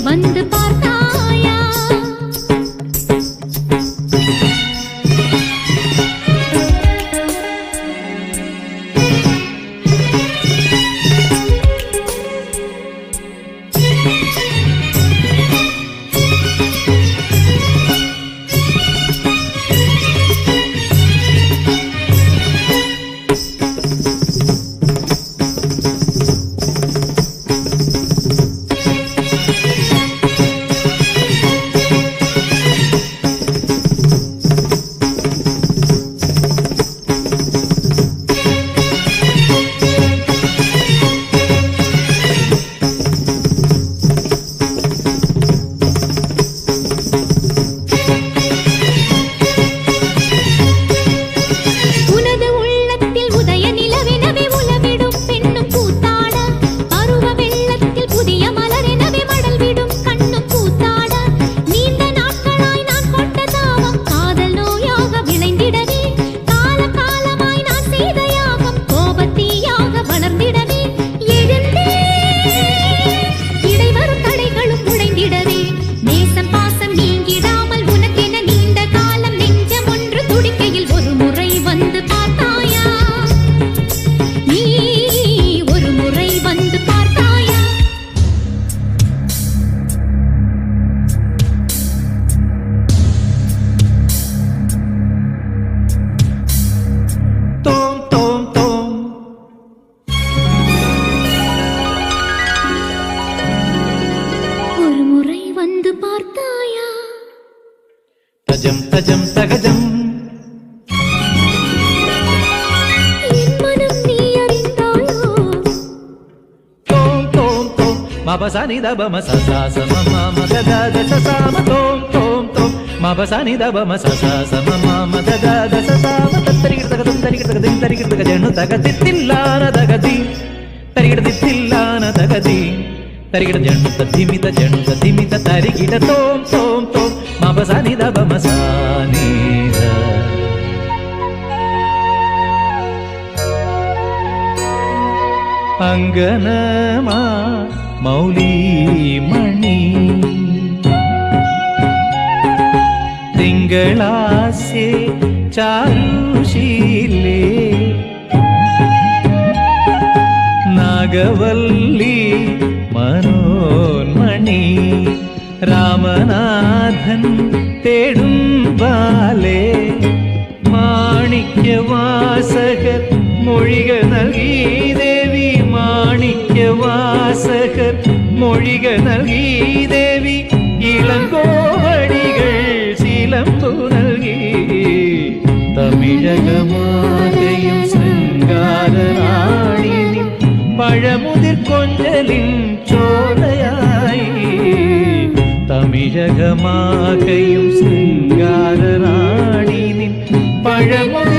வந்து பார்த்தாயா? தஜம் தஜம் தகஜம் என் மனம் நீ அறிந்தாயோ? தோம் தோம் தோம் மபசனி தபம சசாச மம மதத சசாம தோம் தோம் தோம் மபசனி தபம சசாச மம மதத சசாம தரிகிட தகதம் தரிகிட தகதிம் தரிகிட தகஜனு தகதித்தில்லான தகதி தரிகிட தித்தில்லான தகதி தரிகிட ஜனு ததிமித தரிகிட தோம் தோம் தோம் மபசனி தபம சானித அங்கனமா மௌலி மணி திங்களாசே சாருஷீலே நாகவல்லி മനോന്മണി രാമനാഥൻ തേടും ബാലേ മാണിക്യവാസകർ മൊഴിക നൽകി ദേവി മാണിക്യവാസകർ മൊഴിക നൽകി ദേവി ഇളങ്കോവടികൾ ശീലമ്പു നൽകി തമിഴകമാകയും ശൃംഗാരറാണി പഴമുതിർ കൊഞ്ചലിൻ ചോലയായി തമിഴകമാകയും ശൃംഗാരറാണി പഴമുതിർ